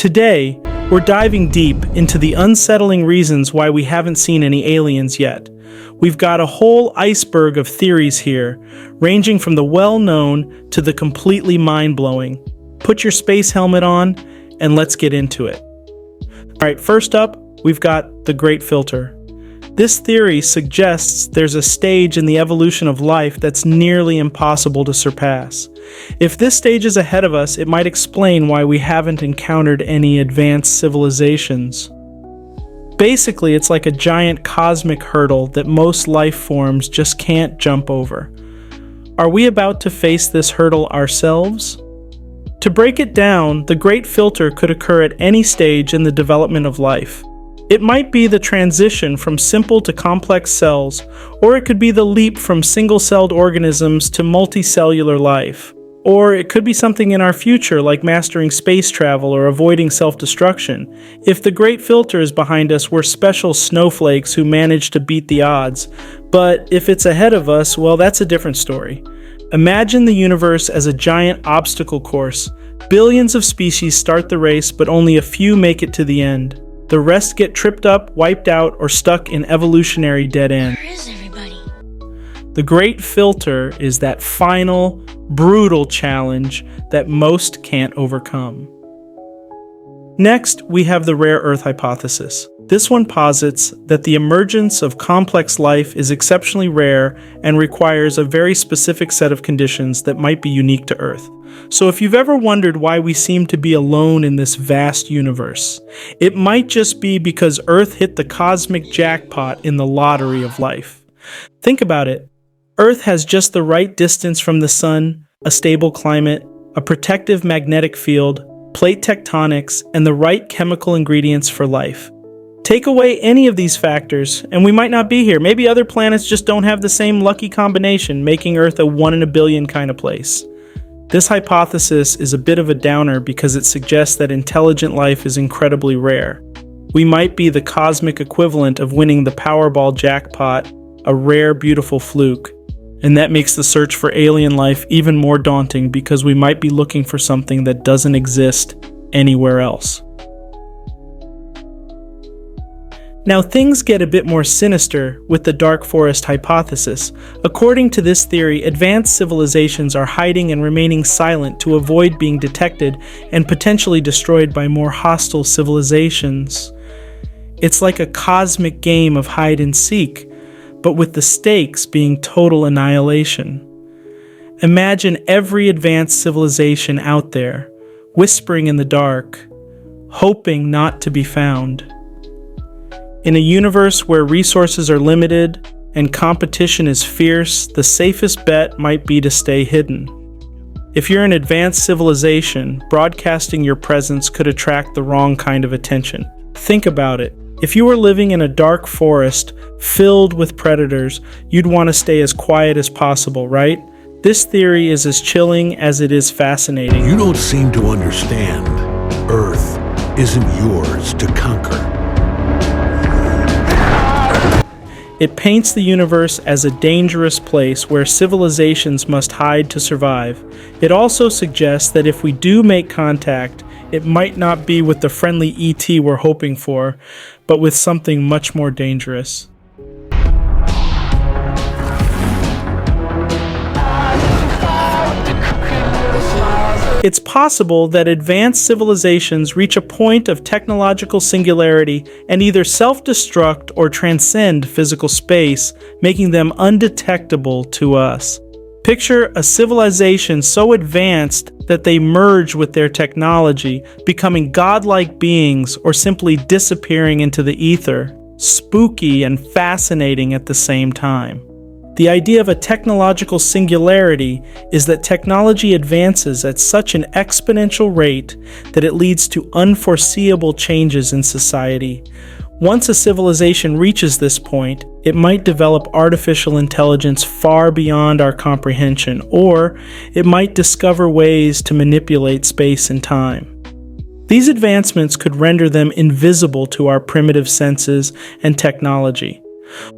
Today, we're diving deep into the unsettling reasons why we haven't seen any aliens yet. We've got a whole iceberg of theories here, ranging from the well-known to the completely mind-blowing. Put your space helmet on, and let's get into it. Alright, first up, we've got the Great Filter. This theory suggests there's a stage in the evolution of life that's nearly impossible to surpass. If this stage is ahead of us, it might explain why we haven't encountered any advanced civilizations. Basically, it's like a giant cosmic hurdle that most life forms just can't jump over. Are we about to face this hurdle ourselves? To break it down, the Great Filter could occur at any stage in the development of life. It might be the transition from simple to complex cells, or it could be the leap from single-celled organisms to multicellular life. Or it could be something in our future, like mastering space travel or avoiding self-destruction. If the Great Filter is behind us, we're special snowflakes who managed to beat the odds. But if it's ahead of us, well, that's a different story. Imagine the universe as a giant obstacle course. Billions of species start the race, but only a few make it to the end. The rest get tripped up, wiped out, or stuck in evolutionary dead end. Where is everybody? The Great Filter is that final, brutal challenge that most can't overcome. Next, we have the rare Earth hypothesis. This one posits that the emergence of complex life is exceptionally rare and requires a very specific set of conditions that might be unique to Earth. So if you've ever wondered why we seem to be alone in this vast universe, it might just be because Earth hit the cosmic jackpot in the lottery of life. Think about it. Earth has just the right distance from the sun, a stable climate, a protective magnetic field, plate tectonics, and the right chemical ingredients for life. Take away any of these factors, and we might not be here. Maybe other planets just don't have the same lucky combination, making Earth a 1 in a billion kind of place. This hypothesis is a bit of a downer because it suggests that intelligent life is incredibly rare. We might be the cosmic equivalent of winning the Powerball jackpot, a rare, beautiful fluke. And that makes the search for alien life even more daunting because we might be looking for something that doesn't exist anywhere else. Now things get a bit more sinister with the dark forest hypothesis. According to this theory, advanced civilizations are hiding and remaining silent to avoid being detected and potentially destroyed by more hostile civilizations. It's like a cosmic game of hide and seek, but with the stakes being total annihilation. Imagine every advanced civilization out there, whispering in the dark, hoping not to be found. In a universe where resources are limited and competition is fierce, the safest bet might be to stay hidden. If you're an advanced civilization, broadcasting your presence could attract the wrong kind of attention. Think about it. If you were living in a dark forest filled with predators, you'd want to stay as quiet as possible, right? This theory is as chilling as it is fascinating. You don't seem to understand. Earth isn't yours to conquer. It paints the universe as a dangerous place where civilizations must hide to survive. It also suggests that if we do make contact, it might not be with the friendly ET we're hoping for, but with something much more dangerous. It's possible that advanced civilizations reach a point of technological singularity and either self-destruct or transcend physical space, making them undetectable to us. Picture a civilization so advanced that they merge with their technology, becoming godlike beings or simply disappearing into the ether. Spooky and fascinating at the same time. The idea of a technological singularity is that technology advances at such an exponential rate that it leads to unforeseeable changes in society. Once a civilization reaches this point, it might develop artificial intelligence far beyond our comprehension, or it might discover ways to manipulate space and time. These advancements could render them invisible to our primitive senses and technology.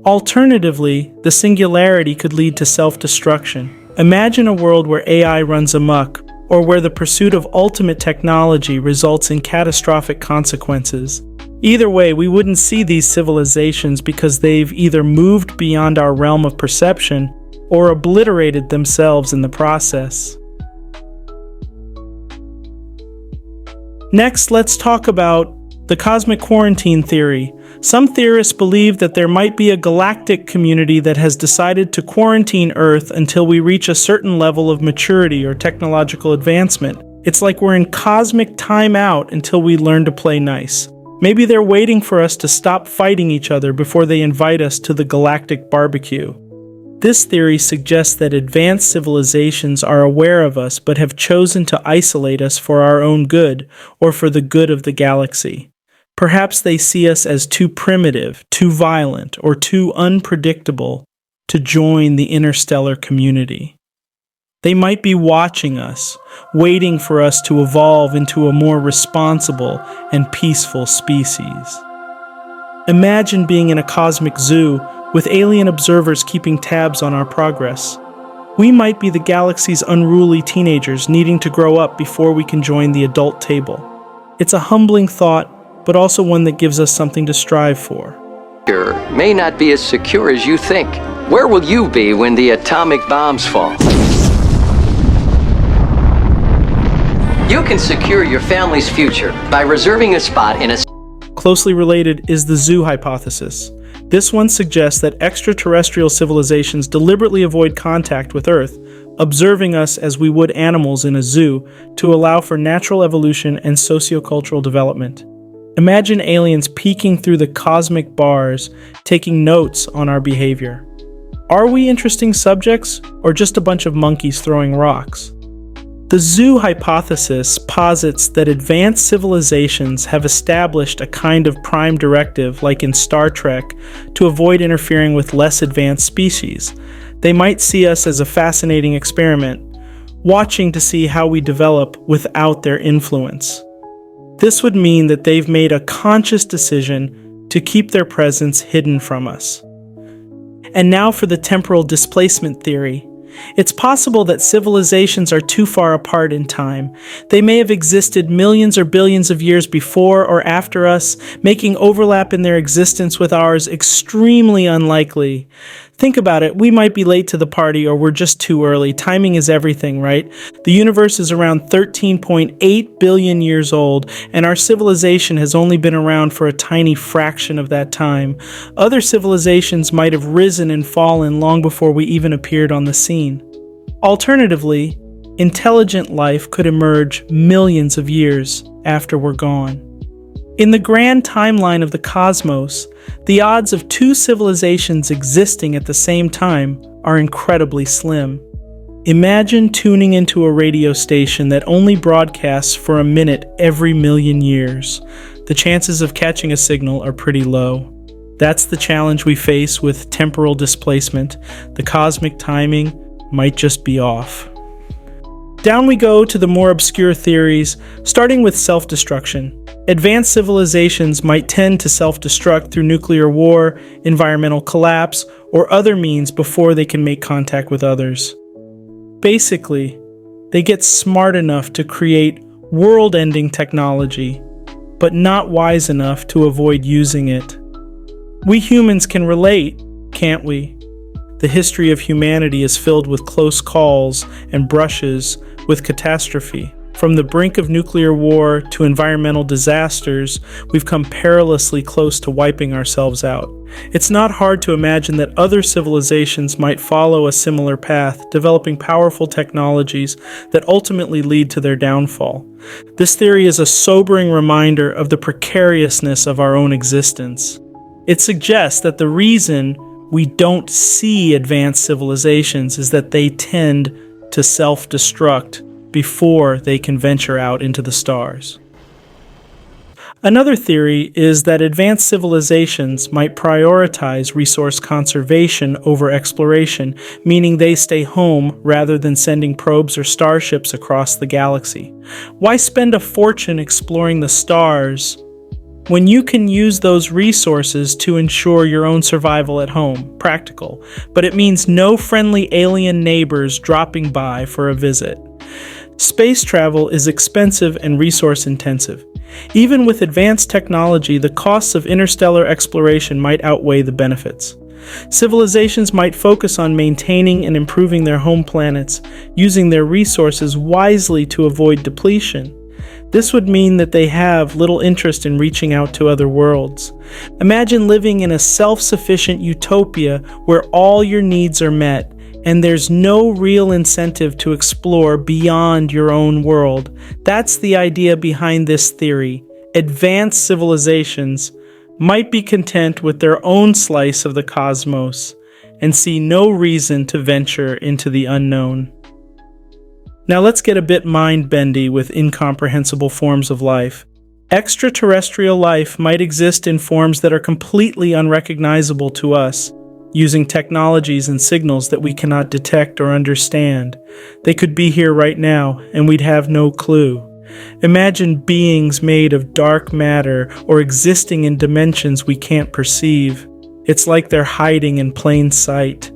Alternatively, the singularity could lead to self-destruction. Imagine a world where AI runs amok, or where the pursuit of ultimate technology results in catastrophic consequences. Either way, we wouldn't see these civilizations because they've either moved beyond our realm of perception or obliterated themselves in the process. Next, let's talk about the cosmic quarantine theory. Some theorists believe that there might be a galactic community that has decided to quarantine Earth until we reach a certain level of maturity or technological advancement. It's like we're in cosmic timeout until we learn to play nice. Maybe they're waiting for us to stop fighting each other before they invite us to the galactic barbecue. This theory suggests that advanced civilizations are aware of us but have chosen to isolate us for our own good or for the good of the galaxy. Perhaps they see us as too primitive, too violent, or too unpredictable to join the interstellar community. They might be watching us, waiting for us to evolve into a more responsible and peaceful species. Imagine being in a cosmic zoo with alien observers keeping tabs on our progress. We might be the galaxy's unruly teenagers needing to grow up before we can join the adult table. It's a humbling thought, but also one that gives us something to strive for. May not be as secure as you think. Where will you be when the atomic bombs fall? You can secure your family's future by reserving a spot in a... Closely related is the zoo hypothesis. This one suggests that extraterrestrial civilizations deliberately avoid contact with Earth, observing us as we would animals in a zoo to allow for natural evolution and sociocultural development. Imagine aliens peeking through the cosmic bars, taking notes on our behavior. Are we interesting subjects, or just a bunch of monkeys throwing rocks? The zoo hypothesis posits that advanced civilizations have established a kind of prime directive, like in Star Trek, to avoid interfering with less advanced species. They might see us as a fascinating experiment, watching to see how we develop without their influence. This would mean that they've made a conscious decision to keep their presence hidden from us. And now for the temporal displacement theory. It's possible that civilizations are too far apart in time. They may have existed millions or billions of years before or after us, making overlap in their existence with ours extremely unlikely. Think about it, we might be late to the party or we're just too early. Timing is everything, right? The universe is around 13.8 billion years old, and our civilization has only been around for a tiny fraction of that time. Other civilizations might have risen and fallen long before we even appeared on the scene. Alternatively, intelligent life could emerge millions of years after we're gone. In the grand timeline of the cosmos, the odds of two civilizations existing at the same time are incredibly slim. Imagine tuning into a radio station that only broadcasts for a minute every million years. The chances of catching a signal are pretty low. That's the challenge we face with temporal displacement. The cosmic timing might just be off. Down we go to the more obscure theories, starting with self-destruction. Advanced civilizations might tend to self-destruct through nuclear war, environmental collapse, or other means before they can make contact with others. Basically, they get smart enough to create world-ending technology, but not wise enough to avoid using it. We humans can relate, can't we? The history of humanity is filled with close calls and brushes with catastrophe. From the brink of nuclear war to environmental disasters, we've come perilously close to wiping ourselves out. It's not hard to imagine that other civilizations might follow a similar path, developing powerful technologies that ultimately lead to their downfall. This theory is a sobering reminder of the precariousness of our own existence. It suggests that the reason we don't see advanced civilizations is that they tend to self-destruct before they can venture out into the stars. Another theory is that advanced civilizations might prioritize resource conservation over exploration, meaning they stay home rather than sending probes or starships across the galaxy. Why spend a fortune exploring the stars when you can use those resources to ensure your own survival at home? Practical, but it means no friendly alien neighbors dropping by for a visit. Space travel is expensive and resource-intensive. Even with advanced technology, the costs of interstellar exploration might outweigh the benefits. Civilizations might focus on maintaining and improving their home planets, using their resources wisely to avoid depletion. This would mean that they have little interest in reaching out to other worlds. Imagine living in a self-sufficient utopia where all your needs are met, and there's no real incentive to explore beyond your own world. That's the idea behind this theory. Advanced civilizations might be content with their own slice of the cosmos and see no reason to venture into the unknown. Now let's get a bit mind-bendy with incomprehensible forms of life. Extraterrestrial life might exist in forms that are completely unrecognizable to us, using technologies and signals that we cannot detect or understand. They could be here right now, and we'd have no clue. Imagine beings made of dark matter or existing in dimensions we can't perceive. It's like they're hiding in plain sight.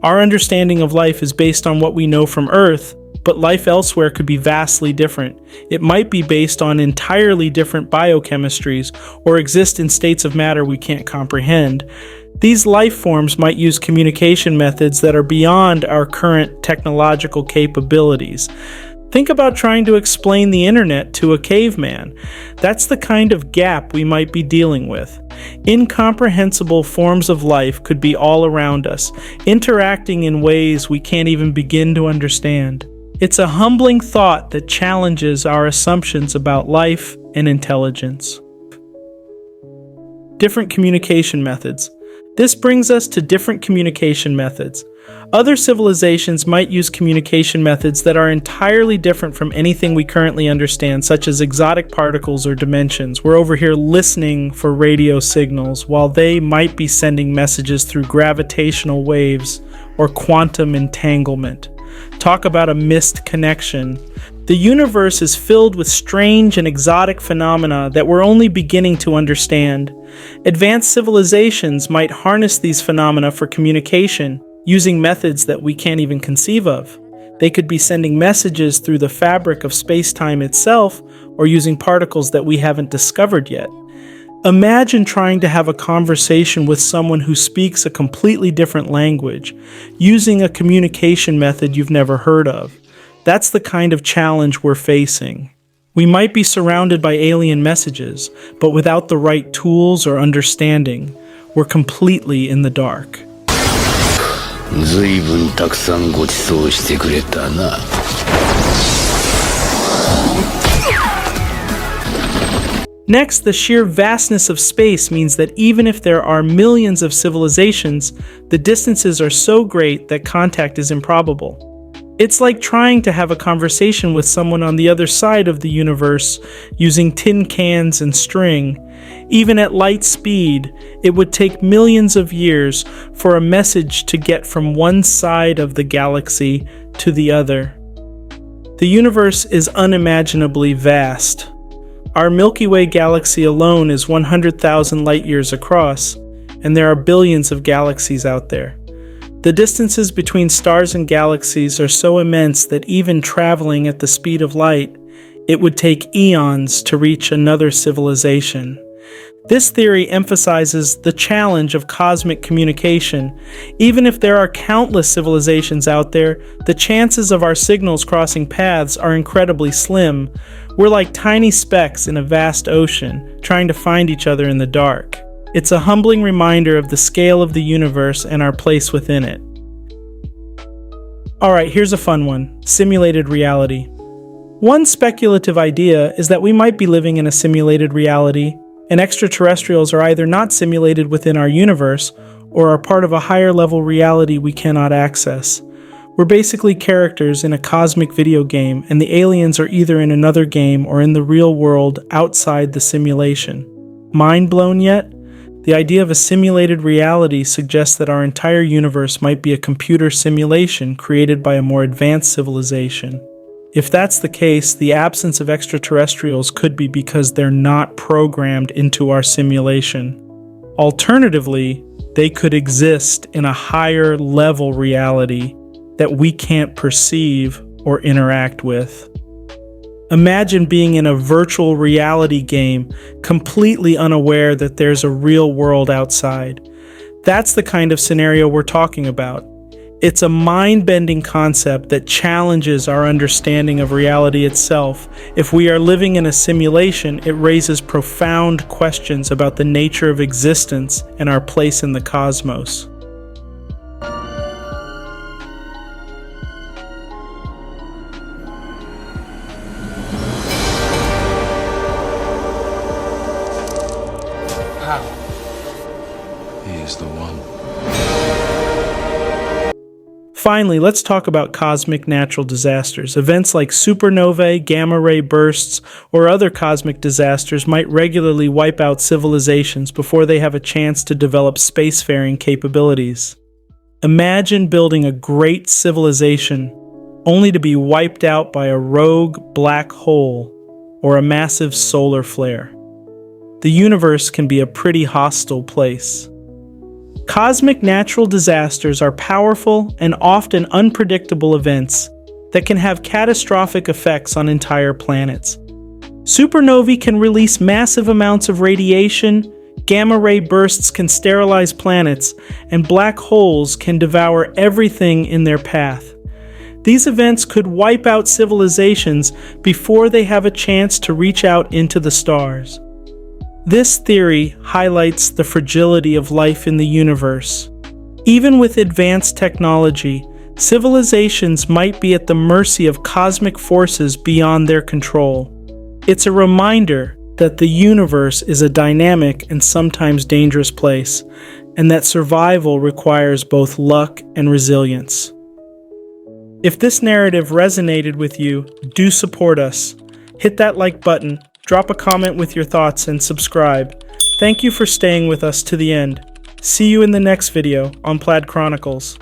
Our understanding of life is based on what we know from Earth, but life elsewhere could be vastly different. It might be based on entirely different biochemistries or exist in states of matter we can't comprehend. These life forms might use communication methods that are beyond our current technological capabilities. Think about trying to explain the internet to a caveman. That's the kind of gap we might be dealing with. Incomprehensible forms of life could be all around us, interacting in ways we can't even begin to understand. It's a humbling thought that challenges our assumptions about life and intelligence. Different communication methods. This brings us to different communication methods. Other civilizations might use communication methods that are entirely different from anything we currently understand, such as exotic particles or dimensions. We're over here listening for radio signals, while they might be sending messages through gravitational waves or quantum entanglement. Talk about a missed connection. The universe is filled with strange and exotic phenomena that we're only beginning to understand. Advanced civilizations might harness these phenomena for communication, using methods that we can't even conceive of. They could be sending messages through the fabric of space-time itself, or using particles that we haven't discovered yet. Imagine trying to have a conversation with someone who speaks a completely different language, using a communication method you've never heard of. That's the kind of challenge we're facing. We might be surrounded by alien messages, but without the right tools or understanding, we're completely in the dark. 随分たくさんご馳走してくれたな。Next, the sheer vastness of space means that even if there are millions of civilizations, the distances are so great that contact is improbable. It's like trying to have a conversation with someone on the other side of the universe using tin cans and string. Even at light speed, it would take millions of years for a message to get from one side of the galaxy to the other. The universe is unimaginably vast. Our Milky Way galaxy alone is 100,000 light-years across, and there are billions of galaxies out there. The distances between stars and galaxies are so immense that even traveling at the speed of light, it would take eons to reach another civilization. This theory emphasizes the challenge of cosmic communication. Even if there are countless civilizations out there, the chances of our signals crossing paths are incredibly slim. We're like tiny specks in a vast ocean, trying to find each other in the dark. It's a humbling reminder of the scale of the universe and our place within it. Alright, here's a fun one. Simulated reality. One speculative idea is that we might be living in a simulated reality, and extraterrestrials are either not simulated within our universe, or are part of a higher level reality we cannot access. We're basically characters in a cosmic video game, and the aliens are either in another game or in the real world outside the simulation. Mind blown yet? The idea of a simulated reality suggests that our entire universe might be a computer simulation created by a more advanced civilization. If that's the case, the absence of extraterrestrials could be because they're not programmed into our simulation. Alternatively, they could exist in a higher level reality that we can't perceive or interact with. Imagine being in a virtual reality game, completely unaware that there's a real world outside. That's the kind of scenario we're talking about. It's a mind-bending concept that challenges our understanding of reality itself. If we are living in a simulation, it raises profound questions about the nature of existence and our place in the cosmos. He is the one. Finally, let's talk about cosmic natural disasters. Events like supernovae, gamma-ray bursts, or other cosmic disasters might regularly wipe out civilizations before they have a chance to develop spacefaring capabilities. Imagine building a great civilization only to be wiped out by a rogue black hole or a massive solar flare. The universe can be a pretty hostile place. Cosmic natural disasters are powerful and often unpredictable events that can have catastrophic effects on entire planets. Supernovae can release massive amounts of radiation, gamma-ray bursts can sterilize planets, and black holes can devour everything in their path. These events could wipe out civilizations before they have a chance to reach out into the stars. This theory highlights the fragility of life in the universe. Even with advanced technology, civilizations might be at the mercy of cosmic forces beyond their control. It's a reminder that the universe is a dynamic and sometimes dangerous place, and that survival requires both luck and resilience. If this narrative resonated with you, do support us. Hit that like button, drop a comment with your thoughts, and subscribe. Thank you for staying with us to the end. See you in the next video on Plaid Chronicles.